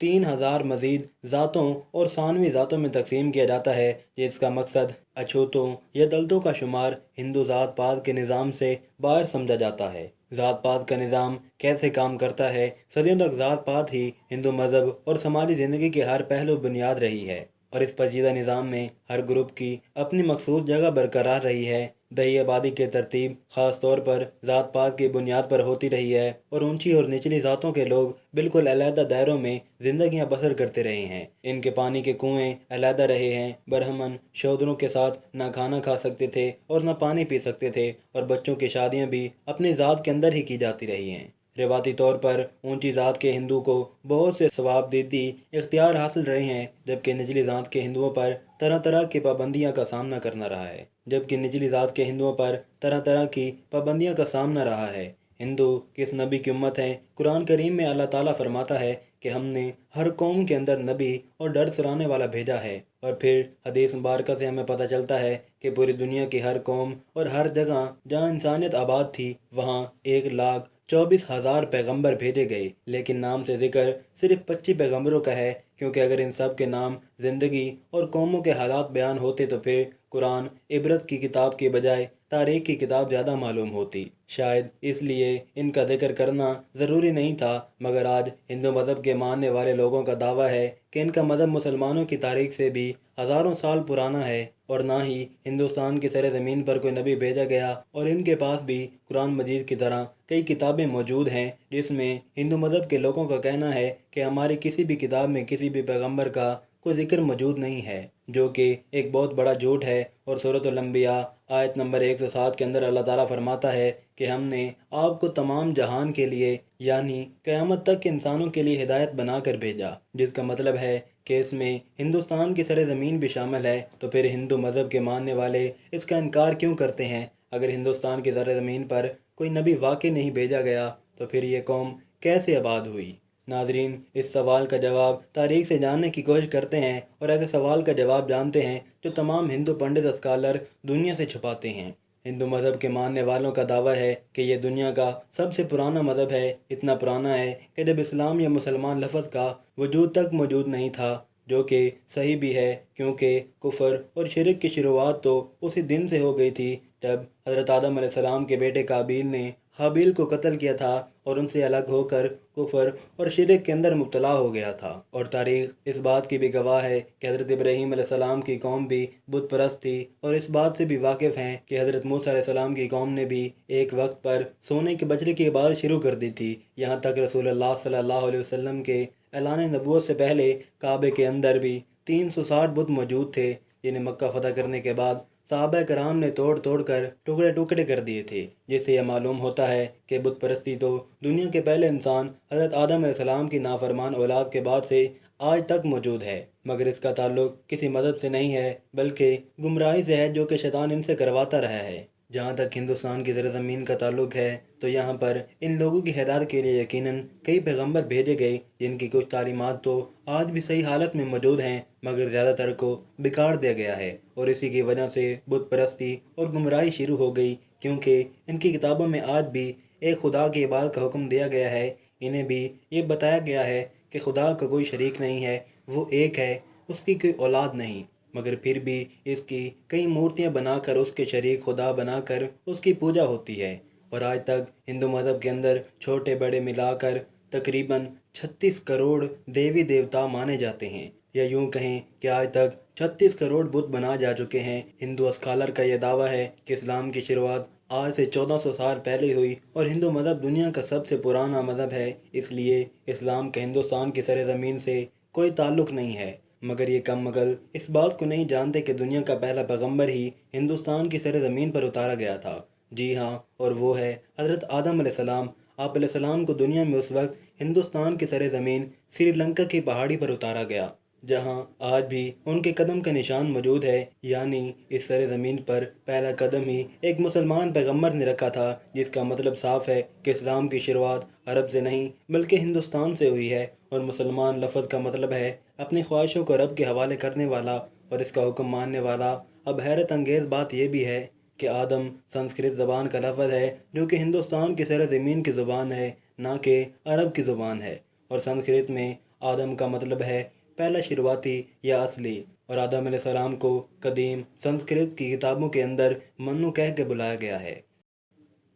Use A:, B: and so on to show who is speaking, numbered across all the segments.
A: 3000 مزید ذاتوں اور ثانوی ذاتوں میں تقسیم کیا جاتا ہے، جس کا مقصد اچھوتوں یا دلتوں کا شمار ہندو ذات پات کے نظام سے باہر سمجھا جاتا ہے۔ ذات پات کا نظام کیسے کام کرتا ہے؟ صدیوں تک ذات پات ہی ہندو مذہب اور سماجی زندگی کے ہر پہلو بنیاد رہی ہے، اور اس پیچیدہ نظام میں ہر گروپ کی اپنی مخصوص جگہ برقرار رہی ہے۔ دیہی آبادی کی ترتیب خاص طور پر ذات پات کی بنیاد پر ہوتی رہی ہے، اور اونچی اور نچلی ذاتوں کے لوگ بالکل علیحدہ دائروں میں زندگیاں بسر کرتے رہے ہیں۔ ان کے پانی کے کنویں علیحدہ رہے ہیں۔ برہمن شودروں کے ساتھ نہ کھانا کھا سکتے تھے اور نہ پانی پی سکتے تھے، اور بچوں کی شادیاں بھی اپنی ذات کے اندر ہی کی جاتی رہی ہیں۔ روایتی طور پر اونچی ذات کے ہندو کو بہت سے ثوابدیدی اختیار حاصل رہے ہیں، جبکہ نچلی ذات کے ہندوؤں پر طرح طرح کی پابندیاں کا سامنا کرنا رہا ہے ہندو کس نبی کی امت ہیں؟ قرآن کریم میں اللہ تعالیٰ فرماتا ہے کہ ہم نے ہر قوم کے اندر نبی اور ڈر سنانے والا بھیجا ہے، اور پھر حدیث مبارکہ سے ہمیں پتہ چلتا ہے کہ پوری دنیا کی ہر قوم اور ہر جگہ جہاں انسانیت آباد تھی وہاں 1,24,000 پیغمبر بھیجے گئے، لیکن نام سے ذکر صرف 25 پیغمبروں کا ہے، کیونکہ اگر ان سب کے نام، زندگی اور قوموں کے حالات بیان ہوتے تو پھر قرآن عبرت کی کتاب کے بجائے تاریخ کی کتاب زیادہ معلوم ہوتی۔ شاید اس لیے ان کا ذکر کرنا ضروری نہیں تھا، مگر آج ہندو مذہب کے ماننے والے لوگوں کا دعویٰ ہے کہ ان کا مذہب مسلمانوں کی تاریخ سے بھی ہزاروں سال پرانا ہے، اور نہ ہی ہندوستان کی سرزمین پر کوئی نبی بھیجا گیا، اور ان کے پاس بھی قرآن مجید کی طرح کئی کتابیں موجود ہیں جس میں ہندو مذہب کے لوگوں کا کہنا ہے کہ ہماری کسی بھی کتاب میں کسی بھی پیغمبر کا کوئی ذکر موجود نہیں ہے، جو کہ ایک بہت بڑا جھوٹ ہے۔ اور سورۃ الانبیاء آیت نمبر 107 کے اندر اللہ تعالیٰ فرماتا ہے کہ ہم نے آپ کو تمام جہان کے لیے، یعنی قیامت تک کے انسانوں کے لیے ہدایت بنا کر بھیجا، جس کا مطلب ہے کہ اس میں ہندوستان کی سرزمین بھی شامل ہے۔ تو پھر ہندو مذہب کے ماننے والے اس کا انکار کیوں کرتے ہیں؟ اگر ہندوستان کی سرزمین پر کوئی نبی واقع نہیں بھیجا گیا تو پھر یہ قوم کیسے آباد ہوئی؟ ناظرین، اس سوال کا جواب تاریخ سے جاننے کی کوشش کرتے ہیں، اور ایسے سوال کا جواب جانتے ہیں جو تمام ہندو پنڈت اسکالر دنیا سے چھپاتے ہیں۔ ہندو مذہب کے ماننے والوں کا دعویٰ ہے کہ یہ دنیا کا سب سے پرانا مذہب ہے، اتنا پرانا ہے کہ جب اسلام یا مسلمان لفظ کا وجود تک موجود نہیں تھا، جو کہ صحیح بھی ہے، کیونکہ کفر اور شرک کی شروعات تو اسی دن سے ہو گئی تھی جب حضرت آدم علیہ السلام کے بیٹے قابیل نے حابیل کو قتل کیا تھا اور ان سے الگ ہو کر کفر اور شرک کے اندر مبتلا ہو گیا تھا۔ اور تاریخ اس بات کی بھی گواہ ہے کہ حضرت ابراہیم علیہ السلام کی قوم بھی بت پرست تھی، اور اس بات سے بھی واقف ہیں کہ حضرت موسیٰ علیہ السلام کی قوم نے بھی ایک وقت پر سونے کے بچڑے کی عبادت شروع کر دی تھی، یہاں تک رسول اللہ صلی اللہ علیہ وسلم کے اعلان نبوت سے پہلے کعبے کے اندر بھی 360 بت موجود تھے، جنہیں مکہ فتح کرنے کے بعد صحابہ کرام نے توڑ توڑ کر ٹکڑے ٹکڑے کر دیے تھے، جس سے یہ معلوم ہوتا ہے کہ بت پرستی تو دنیا کے پہلے انسان حضرت آدم علیہ السلام کی نافرمان اولاد کے بعد سے آج تک موجود ہے، مگر اس کا تعلق کسی مذہب سے نہیں ہے بلکہ گمراہی سے ہے جو کہ شیطان ان سے کرواتا رہا ہے۔ جہاں تک ہندوستان کی سرزمین کا تعلق ہے تو یہاں پر ان لوگوں کی ہدایت کے لیے یقیناً کئی پیغمبر بھیجے گئے، جن کی کچھ تعلیمات تو آج بھی صحیح حالت میں موجود ہیں، مگر زیادہ تر کو بگاڑ دیا گیا ہے، اور اسی کی وجہ سے بت پرستی اور گمراہی شروع ہو گئی، کیونکہ ان کی کتابوں میں آج بھی ایک خدا کی عبادت کا حکم دیا گیا ہے۔ انہیں بھی یہ بتایا گیا ہے کہ خدا کا کوئی شریک نہیں ہے، وہ ایک ہے، اس کی کوئی اولاد نہیں، مگر پھر بھی اس کی کئی مورتیاں بنا کر اس کے شریک خدا بنا کر اس کی پوجا ہوتی ہے۔ اور آج تک ہندو مذہب کے اندر چھوٹے بڑے ملا کر تقریباً 36 کروڑ دیوی دیوتا مانے جاتے ہیں، یا یوں کہیں کہ آج تک 36 کروڑ بت بنا جا چکے ہیں۔ ہندو اسکالر کا یہ دعویٰ ہے کہ اسلام کی شروعات آج سے 1400 سال پہلے ہوئی، اور ہندو مذہب دنیا کا سب سے پرانا مذہب ہے، اس لیے اسلام کا ہندوستان کی سرزمین سے کوئی تعلق نہیں ہے۔ مگر یہ کم عقل اس بات کو نہیں جانتے کہ دنیا کا پہلا پیغمبر ہی ہندوستان کی سرزمین پر اتارا گیا تھا۔ جی ہاں، اور وہ ہے حضرت آدم علیہ السلام۔ آپ علیہ السلام کو دنیا میں اس وقت ہندوستان کی سرزمین سری لنکا کی پہاڑی پر اتارا گیا، جہاں آج بھی ان کے قدم کا نشان موجود ہے، یعنی اس سرزمین پر پہلا قدم ہی ایک مسلمان پیغمبر نے رکھا تھا، جس کا مطلب صاف ہے کہ اسلام کی شروعات عرب سے نہیں بلکہ ہندوستان سے ہوئی ہے، اور مسلمان لفظ کا مطلب ہے اپنی خواہشوں کو رب کے حوالے کرنے والا اور اس کا حکم ماننے والا۔ اب حیرت انگیز بات یہ بھی ہے کہ آدم سنسکرت زبان کا لفظ ہے جو کہ ہندوستان کی سرزمین کی زبان ہے، نہ کہ عرب کی زبان ہے، اور سنسکرت میں آدم کا مطلب ہے پہلا شروعاتی یا اصلی، اور آدم علیہ السلام کو قدیم سنسکرت کی کتابوں کے اندر منو کہہ کے بلایا گیا ہے۔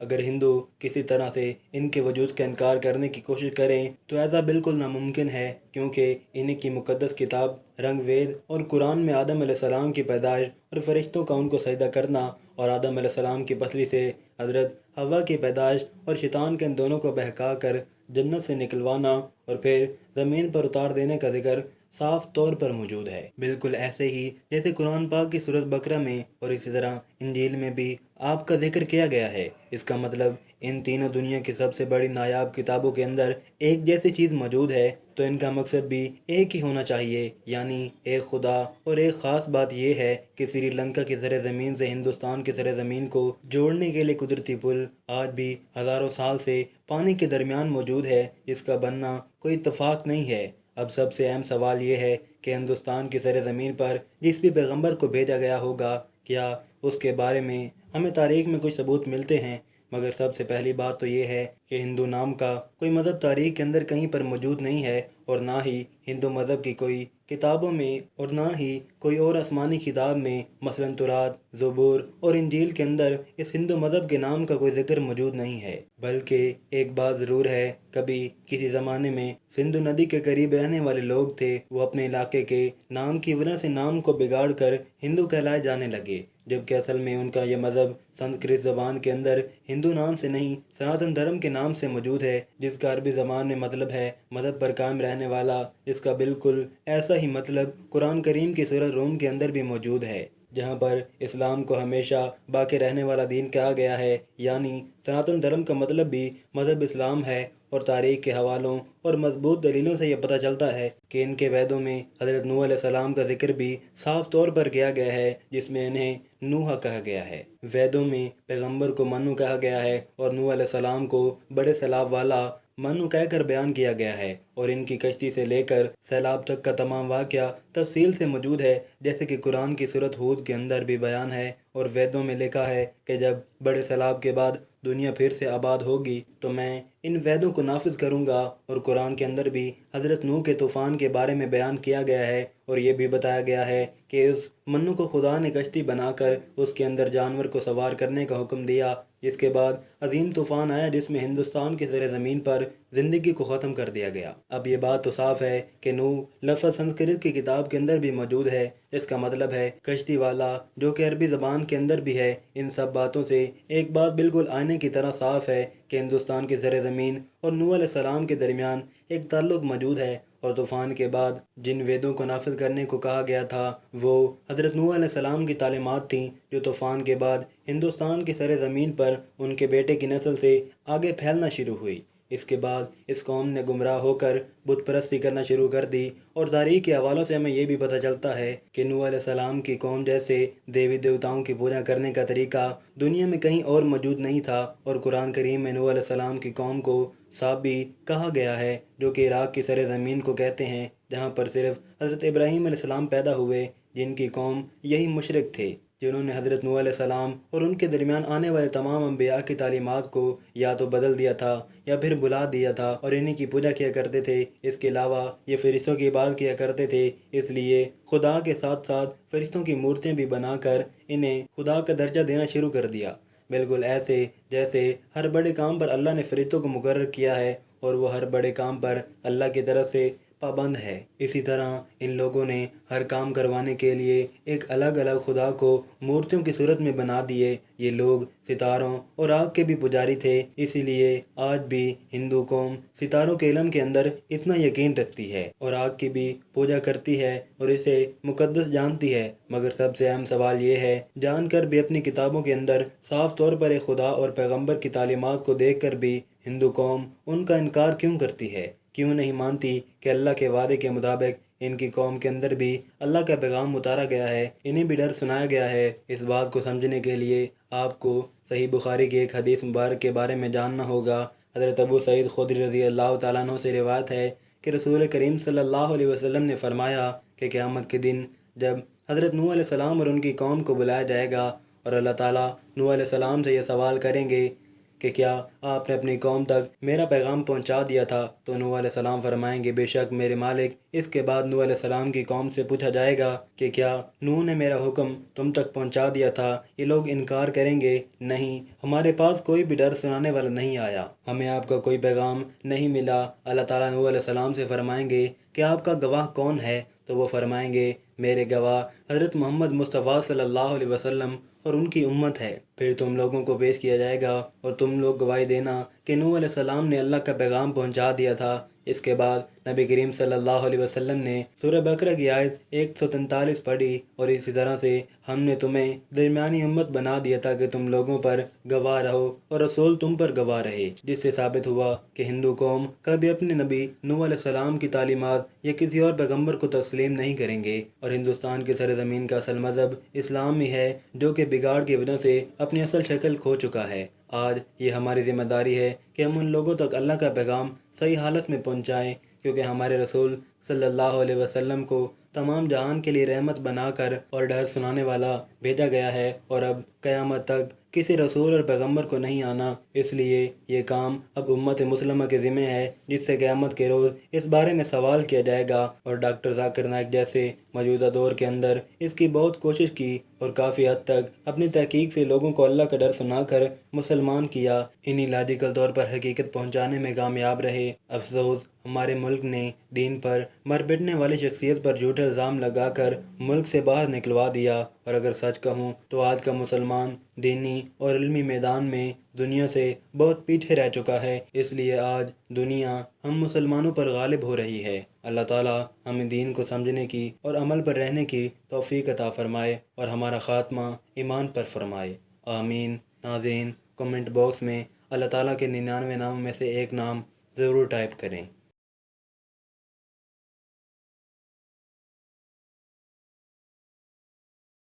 A: اگر ہندو کسی طرح سے ان کے وجود کا انکار کرنے کی کوشش کریں تو ایسا بالکل ناممکن ہے، کیونکہ انہی کی مقدس کتاب رنگ وید اور قرآن میں آدم علیہ السلام کی پیدائش اور فرشتوں کا ان کو سجدہ کرنا، اور آدم علیہ السلام کی پسلی سے حضرت حوا کی پیدائش اور شیطان کے ان دونوں کو بہکا کر جنت سے نکلوانا اور پھر زمین پر اتار دینے کا ذکر صاف طور پر موجود ہے، بالکل ایسے ہی جیسے قرآن پاک کی سورۃ بقرہ میں اور اسی طرح انجیل میں بھی آپ کا ذکر کیا گیا ہے۔ اس کا مطلب ان تینوں دنیا کی سب سے بڑی نایاب کتابوں کے اندر ایک جیسی چیز موجود ہے تو ان کا مقصد بھی ایک ہی ہونا چاہیے، یعنی ایک خدا۔ اور ایک خاص بات یہ ہے کہ سری لنکا کی زر زمین سے ہندوستان کی زر زمین کو جوڑنے کے لیے قدرتی پل آج بھی ہزاروں سال سے پانی کے درمیان موجود ہے، جس کا بننا کوئی اتفاق نہیں ہے۔ اب سب سے اہم سوال یہ ہے کہ ہندوستان کی زر زمین پر جس بھی پیغمبر کو بھیجا گیا ہوگا، کیا اس کے بارے میں ہمیں تاریخ میں کوئی ثبوت ملتے ہیں؟ مگر سب سے پہلی بات تو یہ ہے کہ ہندو نام کا کوئی مذہب تاریخ کے اندر کہیں پر موجود نہیں ہے، اور نہ ہی ہندو مذہب کی کوئی کتابوں میں اور نہ ہی کوئی اور آسمانی کتاب میں، مثلا تورات، زبور اور انجیل کے اندر اس ہندو مذہب کے نام کا کوئی ذکر موجود نہیں ہے۔ بلکہ ایک بات ضرور ہے، کبھی کسی زمانے میں سندھو ندی کے قریب رہنے والے لوگ تھے، وہ اپنے علاقے کے نام کی وجہ سے نام کو بگاڑ کر ہندو کہلائے جانے لگے، جبکہ اصل میں ان کا یہ مذہب سنسکرت زبان کے اندر ہندو نام سے نہیں، سناتن دھرم کے نام سے موجود ہے، جس کا عربی زبان میں مطلب ہے مذہب پر قائم رہنے والا، جس کا بالکل ایسا ہی مطلب قرآن کریم کی سورۃ روم کے اندر بھی موجود ہے، جہاں پر اسلام کو ہمیشہ باقی رہنے والا دین کہا گیا ہے، یعنی سناتن دھرم کا مطلب بھی مذہب اسلام ہے۔ اور تاریخ کے حوالوں اور مضبوط دلیلوں سے یہ پتہ چلتا ہے کہ ان کے ویدوں میں حضرت نوح علیہ السلام کا ذکر بھی صاف طور پر کیا گیا ہے، جس میں انہیں نوح کہا گیا ہے۔ ویدوں میں پیغمبر کو منو کہا گیا ہے اور نوح علیہ السلام کو بڑے سیلاب والا منو کہہ کر بیان کیا گیا ہے، اور ان کی کشتی سے لے کر سیلاب تک کا تمام واقعہ تفصیل سے موجود ہے، جیسے کہ قرآن کی سورۃ ہود کے اندر بھی بیان ہے، اور ویدوں میں لکھا ہے کہ جب بڑے سیلاب کے بعد دنیا پھر سے آباد ہوگی تو میں ان ویدوں کو نافذ کروں گا۔ اور قرآن کے اندر بھی حضرت نوح کے طوفان کے بارے میں بیان کیا گیا ہے، اور یہ بھی بتایا گیا ہے کہ اس منو کو خدا نے کشتی بنا کر اس کے اندر جانور کو سوار کرنے کا حکم دیا، جس کے بعد عظیم طوفان آیا جس میں ہندوستان کی زر زمین پر زندگی کو ختم کر دیا گیا۔ اب یہ بات تو صاف ہے کہ نوح لفظ سنسکرت کی کتاب کے اندر بھی موجود ہے، اس کا مطلب ہے کشتی والا، جو کہ عربی زبان کے اندر بھی ہے۔ ان سب باتوں سے ایک بات بالکل آئینے کی طرح صاف ہے کہ ہندوستان کی زر زمین اور نوح علیہ السلام کے درمیان ایک تعلق موجود ہے، اور طوفان کے بعد جن ویدوں کو نافذ کرنے کو کہا گیا تھا وہ حضرت نوح علیہ السلام کی تعلیمات تھیں، جو طوفان کے بعد ہندوستان کی سر زمین پر ان کے بیٹے کی نسل سے آگے پھیلنا شروع ہوئی۔ اس کے بعد اس قوم نے گمراہ ہو کر بت پرستی کرنا شروع کر دی، اور تاریخ کے حوالوں سے ہمیں یہ بھی پتہ چلتا ہے کہ نوح علیہ السلام کی قوم جیسے دیوی دیوتاؤں کی پوجا کرنے کا طریقہ دنیا میں کہیں اور موجود نہیں تھا، اور قرآن کریم میں نوح علیہ السلام کی قوم کو صابی کہا گیا ہے، جو کہ عراق کی سر زمین کو کہتے ہیں، جہاں پر صرف حضرت ابراہیم علیہ السلام پیدا ہوئے، جن کی قوم یہی مشرک تھے، جنہوں نے حضرت نوح علیہ السلام اور ان کے درمیان آنے والے تمام انبیاء کی تعلیمات کو یا تو بدل دیا تھا یا پھر بلا دیا تھا، اور انہی کی پوجا کیا کرتے تھے۔ اس کے علاوہ یہ فرشتوں کی عبادت کیا کرتے تھے، اس لیے خدا کے ساتھ ساتھ فرشتوں کی مورتیں بھی بنا کر انہیں خدا کا درجہ دینا شروع کر دیا، بالکل ایسے جیسے ہر بڑے کام پر اللہ نے فرشتوں کو مقرر کیا ہے، اور وہ ہر بڑے کام پر اللہ کی طرف سے پابند ہے۔ اسی طرح ان لوگوں نے ہر کام کروانے کے لیے ایک الگ الگ خدا کو مورتیوں کی صورت میں بنا دیے۔ یہ لوگ ستاروں اور آگ کے بھی پجاری تھے، اسی لیے آج بھی ہندو قوم ستاروں کے علم کے اندر اتنا یقین رکھتی ہے اور آگ کی بھی پوجا کرتی ہے اور اسے مقدس جانتی ہے۔ مگر سب سے اہم سوال یہ ہے، جان کر بھی اپنی کتابوں کے اندر صاف طور پر ایک خدا اور پیغمبر کی تعلیمات کو دیکھ کر بھی ہندو قوم ان کا انکار کیوں کرتی ہے؟ کیوں نہیں مانتی کہ اللہ کے وعدے کے مطابق ان کی قوم کے اندر بھی اللہ کا پیغام اتارا گیا ہے، انہیں بھی ڈر سنایا گیا ہے؟ اس بات کو سمجھنے کے لیے آپ کو صحیح بخاری کی ایک حدیث مبارک کے بارے میں جاننا ہوگا۔ حضرت ابو سعید خدری رضی اللہ تعالیٰ عنہ سے روایت ہے کہ رسول کریم صلی اللہ علیہ وسلم نے فرمایا کہ قیامت کے دن جب حضرت نوح علیہ السلام اور ان کی قوم کو بلایا جائے گا اور اللہ تعالیٰ نوح علیہ السلام سے یہ سوال کریں گے کہ کیا آپ نے اپنی قوم تک میرا پیغام پہنچا دیا تھا؟ تو نوح علیہ السلام فرمائیں گے، بے شک میرے مالک۔ اس کے بعد نوح علیہ السلام کی قوم سے پوچھا جائے گا کہ کیا نوح نے میرا حکم تم تک پہنچا دیا تھا؟ یہ لوگ انکار کریں گے، نہیں، ہمارے پاس کوئی بھی ڈر سنانے والا نہیں آیا، ہمیں آپ کا کوئی پیغام نہیں ملا۔ اللہ تعالیٰ نوح علیہ السلام سے فرمائیں گے کہ آپ کا گواہ کون ہے؟ تو وہ فرمائیں گے، میرے گواہ حضرت محمد مصطفیٰ صلی اللہ علیہ وسلم اور ان کی امت ہے۔ پھر تم لوگوں کو پیش کیا جائے گا اور تم لوگ گواہی دینا کہ نوح علیہ السلام نے اللہ کا پیغام پہنچا دیا تھا۔ اس کے بعد نبی کریم صلی اللہ علیہ وسلم نے سورہ بقرہ کی آیت 143 پڑھی، اور اسی طرح سے ہم نے تمہیں درمیانی امت بنا دیا تھا کہ تم لوگوں پر گواہ رہو اور رسول تم پر گواہ رہے، جس سے ثابت ہوا کہ ہندو قوم کبھی اپنے نبی نوح علیہ السلام کی تعلیمات یا کسی اور پیغمبر کو تسلیم نہیں کریں گے، اور ہندوستان کی سرزمین کا اصل مذہب اسلام ہی ہے، جو کہ بگاڑ کی وجہ سے اپنی اصل شکل کھو چکا ہے۔ آج یہ ہماری ذمہ داری ہے کہ ہم ان لوگوں تک اللہ کا پیغام صحیح حالت میں پہنچائیں، کیونکہ ہمارے رسول صلی اللہ علیہ وسلم کو تمام جہان کے لیے رحمت بنا کر اور ڈر سنانے والا بھیجا گیا ہے، اور اب قیامت تک کسی رسول اور پیغمبر کو نہیں آنا۔ اس لیے یہ کام اب امت مسلمہ کے ذمہ ہے، جس سے قیامت کے روز اس بارے میں سوال کیا جائے گا، اور ڈاکٹر ذاکر نائک جیسے موجودہ دور کے اندر اس کی بہت کوشش کی اور کافی حد تک اپنی تحقیق سے لوگوں کو اللہ کا ڈر سنا کر مسلمان کیا، انہی لاجیکل طور پر حقیقت پہنچانے میں کامیاب رہے۔ افسوس، ہمارے ملک نے دین پر مر پٹنے والی شخصیت پر جھوٹے الزام لگا کر ملک سے باہر نکلوا دیا، اور اگر سچ کہوں تو آج کا مسلمان دینی اور علمی میدان میں دنیا سے بہت پیچھے رہ چکا ہے۔ اس لیے آج دنیا ہم مسلمانوں پر غالب ہو رہی ہے۔ اللہ تعالیٰ ہمیں دین کو سمجھنے کی اور عمل پر رہنے کی توفیق عطا فرمائے، اور ہمارا خاتمہ ایمان پر فرمائے، آمین۔ ناظرین، کمنٹ باکس میں اللہ تعالیٰ کے 99 ناموں میں سے ایک نام ضرور ٹائپ کریں۔